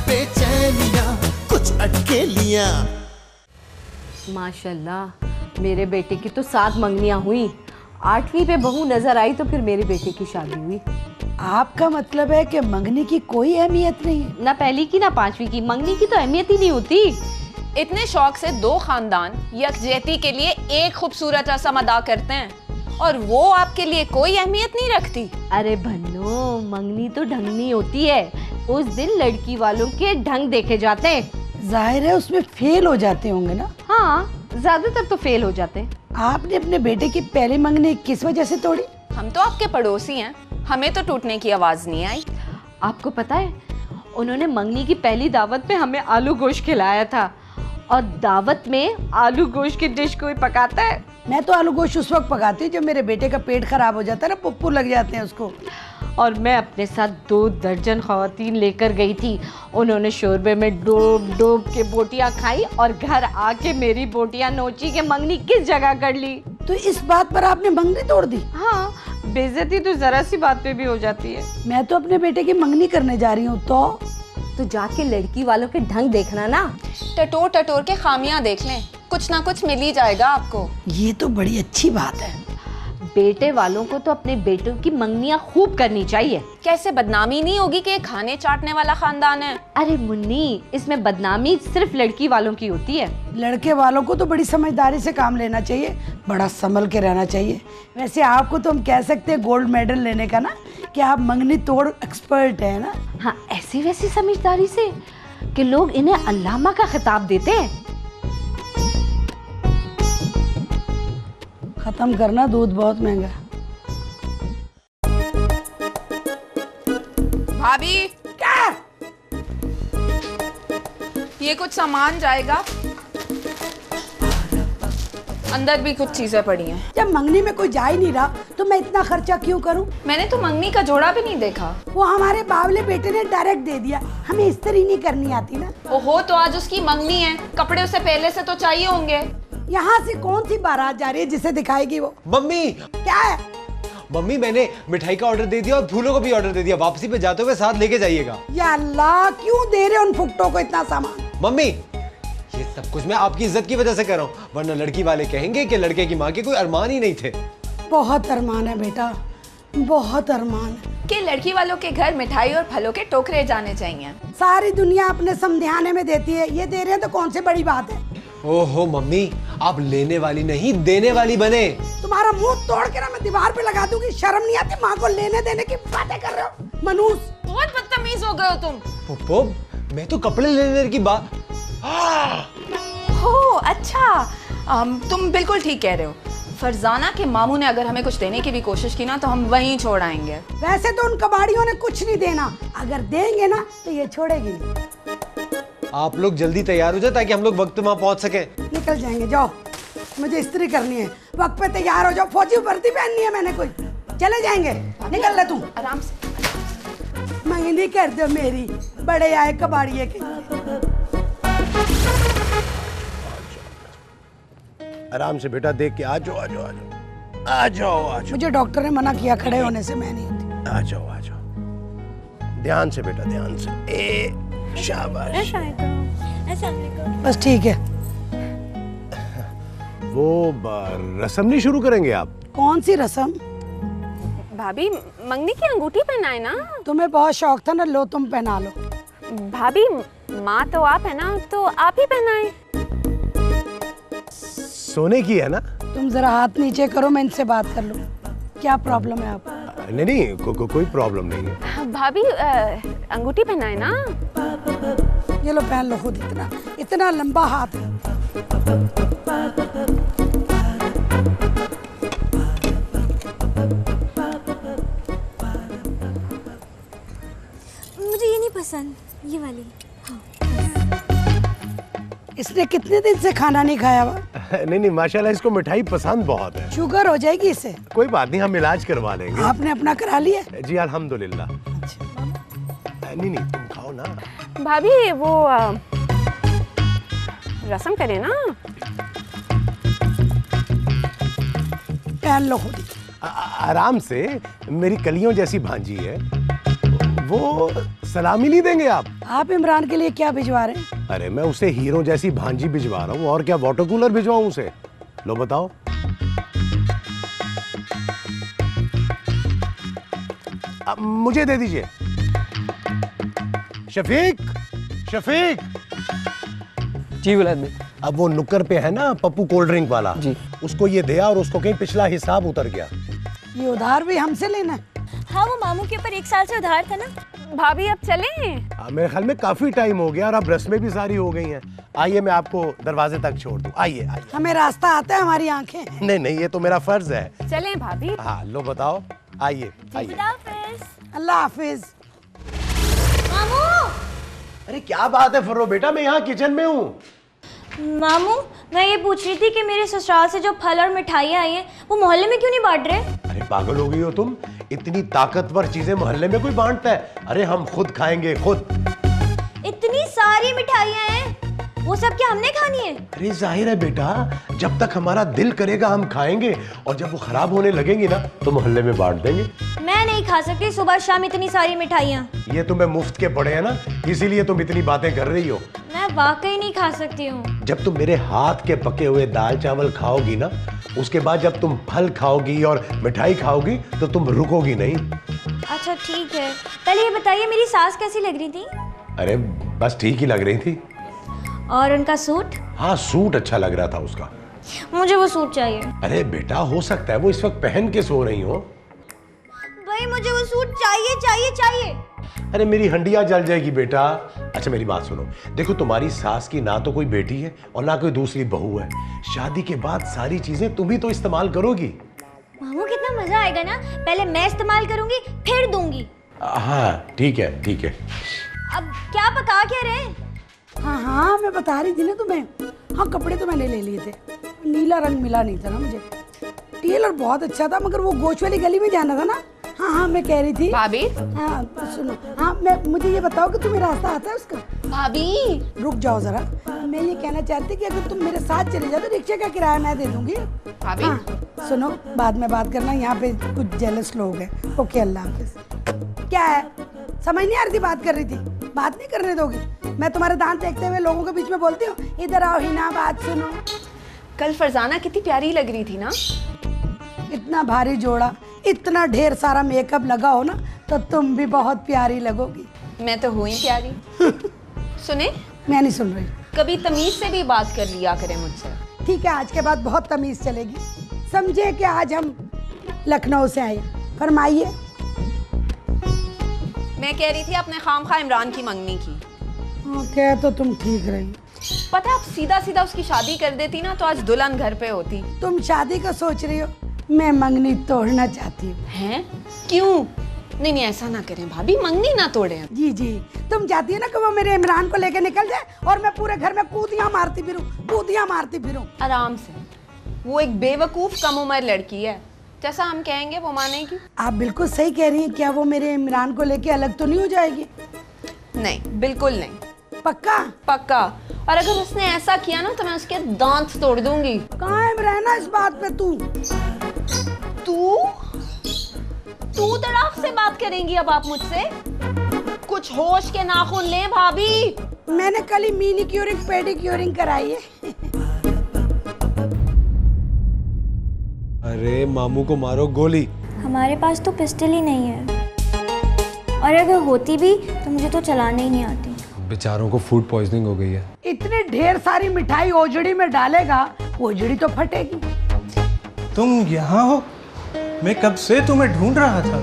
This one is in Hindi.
बेचैनियां, कुछ अटकेलियां। माशाल्लाह, मेरे बेटे की तो 7 मंगनियां हुई, 8वीं पे बहू नजर आई तो फिर मेरे बेटे की शादी हुई। आपका मतलब है कि मंगनी की कोई अहमियत नहीं है? ना पहली की ना 5वीं की, मंगनी की तो अहमियत ही नहीं होती। इतने शौक से 2 खानदान यकजहती के लिए एक खूबसूरत रस्म अदा करते हैं और वो आपके लिए कोई अहमियत नहीं रखती। अरे भन्नो, मंगनी तो ढंगनी होती है, उस दिन लड़की वालों के ढंग देखे जाते हैं। जाहिर है उसमें फेल हो जाते होंगे ना? हाँ, ज्यादातर तो फेल हो जाते हैं। आपने अपने बेटे की पहली मंगनी किस वजह से तोड़ी? हम तो आपके पड़ोसी हैं, हमें तो टूटने की आवाज नहीं आई। आपको पता है, उन्होंने मंगनी की पहली दावत पे हमें आलू गोश्त खिलाया था, और दावत में आलू गोश्त की डिश कोई पकाता है? मैं तो आलू गोश्त उस वक्त पकाती हूँ जब मेरे बेटे का पेट खराब हो जाता है ना, पुप्पू लग जाते हैं उसको। और मैं अपने साथ 2 दर्जन ख़वातीन लेकर गई थी। उन्होंने शोरबे में डूब डूब के बोटियां खाई और घर आके मेरी बोटियां नोची कि मंगनी किस जगह कर ली। तो इस बात पर आपने मंगनी तोड़ दी? हाँ, बेइज्जती तो जरा सी बात पे भी हो जाती है। मैं तो अपने बेटे की मंगनी करने जा रही हूँ। तो जाके लड़की वालों के ढंग देखना ना। टटोर टटोर के खामियां देख लें, कुछ ना कुछ मिल ही जाएगा आपको। ये तो बड़ी अच्छी बात है। बेटे वालों को तो अपने बेटों की मंगनियां खूब करनी चाहिए। कैसे बदनामी नहीं होगी कि खाने चाटने वाला खानदान है? अरे मुन्नी, इसमें बदनामी सिर्फ लड़की वालों की होती है। लड़के वालों को तो बड़ी समझदारी से काम लेना चाहिए, बड़ा संभल के रहना चाहिए। वैसे आपको तो हम कह सकते हैं गोल्ड मेडल लेने का ना, कि आप मंगनी तोड़ एक्सपर्ट है ना। हाँ, ऐसी वैसी समझदारी से कि लोग इन्हें अल्लामा का खिताब देते हैं। खत्म करना, दूध बहुत महंगा है। भाभी, क्या? ये कुछ सामान जाएगा, अंदर भी कुछ चीजें पड़ी हैं। जब मंगनी में कोई जा ही नहीं रहा तो मैं इतना खर्चा क्यों करूं? मैंने तो मंगनी का जोड़ा भी नहीं देखा। वो हमारे बावले बेटे ने डायरेक्ट दे दिया, हमें इस्त्री नहीं करनी आती ना। ओहो, तो आज उसकी मंगनी है, कपड़े उसे पहले से तो चाहिए होंगे। यहाँ से कौन सी बारात जा रही है जिसे दिखाएगी वो? मम्मी, क्या है? मम्मी मैंने मिठाई का ऑर्डर दे दिया और फूलों का भी ऑर्डर दे दिया, वापसी पे जाते हुए साथ लेके जाइएगा। या अल्लाह, क्यों दे रहे उन फुकटों को इतना सामान? मम्मी, ये सब कुछ मैं आपकी इज्जत की वजह से कर रहा हूँ, वरना लड़की वाले कहेंगे कि लड़के की माँ के कोई अरमान ही नहीं थे। बहुत अरमान है बेटा, बहुत अरमान है कि लड़की वालों के घर मिठाई और फलों के टोकरे जाने चाहिए। सारी दुनिया अपने समझाने में देती है, ये दे रहे हैं तो कौन सी बड़ी बात है? ओहो मम्मी, आप लेने वाली नहीं देने वाली बने। तुम्हारा मुंह तोड़ के ना मैं दीवार पे लगा दूंगी। शर्म नहीं आती? माँ को लेने देने की बातें कर रहे हो? मनूस, बहुत बदतमीज हो गए हो तुम। पुप्पो, मैं तो कपड़े लेने की बात। हो अच्छा, तुम बिल्कुल ठीक कह रहे हो। फरजाना के मामू ने अगर हमें कुछ देने की भी कोशिश की ना तो हम वहीं छोड़ आएंगे। वैसे तो उन कबाड़ियों ने कुछ नहीं देना, अगर देंगे ना तो ये छोड़ेगी नहीं। आप लोग जल्दी तैयार हो जाए ताकि हम लोग वक्त पे वहाँ पहुँच सके। निकल जाएंगे, जाओ, मुझे इस्त्री करनी है। वक्त पे तैयार हो जाओ, फौजी वर्दी पहननी है मैंने कोई। चले जाएंगे, निकल ले तू। आराम से। मंगनी कर दो मेरी, बड़े आए कबाड़िए के। आराम से बेटा, देख के आ जाओ आ जाओ आ जाओ आ जाओ आ जाओ। मुझे डॉक्टर ने मना किया, खड़े होने से मैं नहीं होती। आ जाओ आ जाओ, ध्यान से बेटा, ध्यान से। शाबाश। बस ठीक है। वो रस्म नहीं शुरू करेंगे आप? कौन सी रस्म? भाभी, मंगनी की अंगूठी पहनाए ना। तुम्हें बहुत शौक था ना, लो तुम पहना लो। भाभी, माँ तो आप है ना, तो आप ही पहनाए। सोने की है ना? तुम जरा हाथ नीचे करो, मैं इनसे बात कर लूं। क्या प्रॉब्लम है आप? नहीं नहीं, कोई प्रॉब्लम नहीं है। भाभी, अंगूठी पहनाए ना। ये लो पहन लो खुद, इतना इतना लंबा हाथ है। मुझे ये नहीं पसंद, ये वाली। हाँ। इसने कितने दिन से खाना नहीं खाया हुआ? नहीं नहीं, माशाल्लाह इसको मिठाई पसंद बहुत है। शुगर हो जाएगी इससे। कोई बात नहीं, हम इलाज करवा लेंगे। आपने अपना करा लिया? जी अल्हम्दुलिल्लाह। नहीं नहीं, तुम खाओ ना। भाभी, वो रस्म करे ना। पहन लो खुद ही। आराम से, मेरी कलियों जैसी भांजी है, वो सलामी नहीं देंगे आप इमरान के लिए क्या भिजवा रहे हैं? अरे मैं उसे हीरो जैसी भांजी भिजवा रहा हूँ, और क्या वाटर कूलर भिजवाऊं उसे? लो बताओ। अब मुझे दे दीजिए। शफीक, शफीक। जी बुलंद। अब वो नुक्कर पे है ना पप्पू कोल्ड ड्रिंक वाला जी, उसको ये दिया और उसको कहीं पिछला हिसाब उतर गया। ये उधार भी हमसे लेना है? हाँ, वो मामू के ऊपर 1 साल से उधार था ना। भाभी अब चलें? मेरे ख्याल में काफी टाइम हो गया और अब रस्में भी सारी हो गई हैं। आइए मैं आपको दरवाजे तक छोड़ दूं। आइए आइए। हमें रास्ता आता है, हमारी आंखें। नहीं नहीं, ये तो मेरा फर्ज है। चलें भाभी? हाँ लो बताओ। आइए आइए। अल्लाह हाफिज। मामू, अरे क्या बात है फर्रो बेटा, मैं यहाँ किचन में हूँ। मामू, मैं ये पूछ रही थी कि मेरे ससुराल से जो फल और मिठाइयाँ आई हैं वो मोहल्ले में क्यों नहीं बांट रहे? अरे पागल हो गई हो तुम? इतनी ताकतवर चीजें मोहल्ले में कोई बांटता है? अरे हम खुद खाएंगे, खुद। इतनी सारी मिठाइयाँ हैं, वो सब क्या हमने खानी है? अरे जाहिर है बेटा, जब तक हमारा दिल करेगा हम खाएंगे, और जब वो खराब होने लगेंगी ना तो मोहल्ले में बांट देंगे। मैं नहीं खा सकती सुबह शाम इतनी सारी मिठाइयाँ। ये तुम्हें मुफ्त के पड़े हैं ना, इसीलिए तुम इतनी बातें कर रही हो। मैं वाकई नहीं खा सकती हूँ। जब तुम मेरे हाथ के पके हुए दाल चावल खाओगी ना, उसके बाद जब तुम फल खाओगी और मिठाई खाओगी तो तुम रुकोगी नहीं। अच्छा ठीक है, पहले ये बताइए मेरी सास कैसी लग रही थी? अरे बस ठीक ही लग रही थी। और उनका सूट? हाँ सूट अच्छा लग रहा था उसका। मुझे वो सूट चाहिए। अरे बेटा हो सकता है वो इस वक्त पहन के सो रही हो। भाई मुझे वो सूट चाहिए चाहिए चाहिए। अरे मेरी हंडिया जल जाएगी बेटा। अच्छा मेरी बात सुनो, देखो तुम्हारी सास की ना तो कोई बेटी है और ना कोई दूसरी बहू है। शादी के बाद सारी चीजें तुम ही तो इस्तेमाल करोगी। मामू कितना मजा आएगा ना, पहले मैं इस्तेमाल करूंगी फिर दूंगी। हाँ ठीक है ठीक है। अब क्या पका क्या रहे हैं? हाँ हाँ, मैं बता रही थी ना तुम्हें। हाँ कपड़े तो मैंने ले लिए थे, नीला रंग मिला नहीं था ना मुझे। टेलर बहुत अच्छा था मगर वो गोश वाली गली में जाना था ना। हाँ हाँ मैं कह रही थी। भाभी? हाँ सुनो, हाँ मुझे ये बताओ कि तुम्हें रास्ता आता है उसका? भाभी रुक जाओ जरा, मैं ये कहना चाहती कि अगर तुम मेरे साथ चले जाओ तो रिक्शे का किराया मैं दे दूंगी। भाभी? हाँ सुनो, बाद में बात करना, यहाँ पे कुछ जेलस लोग हैं। ओके अल्लाह हाफिज। क्या है, समझ नहीं आ रही थी, बात कर रही थी, बात नहीं करने दोगी? मैं तुम्हारे दांत देखते हुए लोगों के बीच में बोलती हूँ इधर आओ हिना बात सुनो। कल फरजाना कितनी प्यारी लग रही थी ना। इतना भारी जोड़ा, इतना ढेर सारा मेकअप लगा हो ना तो तुम भी बहुत प्यारी लगोगी। मैं तो हुई प्यारी। सुने, मैं नहीं सुन रही। कभी तमीज से भी बात कर लिया करें मुझसे। ठीक है, आज के बाद बहुत तमीज चलेगी। समझे कि आज हम लखनऊ से आए। फरमाइए। मैं कह रही थी अपने खामखा इमरान की मंगनी की। क्या तो तुम ठीक रही। पता है आप सीधा सीधा उसकी शादी कर देती ना तो आज दुल्हन घर पे होती। तुम शादी का सोच रही हो, मैं मंगनी तोड़ना चाहती हूँ। हैं? क्यों? नहीं नहीं ऐसा ना करें भाभी, मंगनी ना तोड़ें। जी जी, तुम चाहती हो ना कि वो मेरे इमरान को लेके निकल जाए और मैं पूरे घर में कूदियां मारती फिरूं, कूदियां मारती फिरूं। आराम से, वो एक बेवकूफ कम उम्र लड़की है, जैसा हम कहेंगे वो मानेगी। आप बिल्कुल सही कह रही हैं। क्या वो मेरे इमरान को लेके अलग तो नहीं हो जाएगी? नहीं बिल्कुल नहीं। पक्का? पक्का। और अगर उसने ऐसा किया ना तो मैं उसके दांत तोड़ दूंगी। कायम रहना इस बात पे तू। तू तड़ाक से बात करेंगी अब आप मुझसे? कुछ होश के नाखून ले भाभी। मैंने कल ही मैनीक्योरिंग पेडिक्योरिंग कराई है। अरे मामू को मारो गोली। हमारे पास तो पिस्टल ही नहीं है, और अगर होती भी तो मुझे तो चलाने ही नहीं आती। बेचारों को फूड पॉइजनिंग हो गई है। इतनी ढेर सारी मिठाई ओजड़ी में डालेगा, ओजड़ी तो फटेगी। तुम यहाँ हो? मैं कब से तुम्हें ढूंढ रहा था।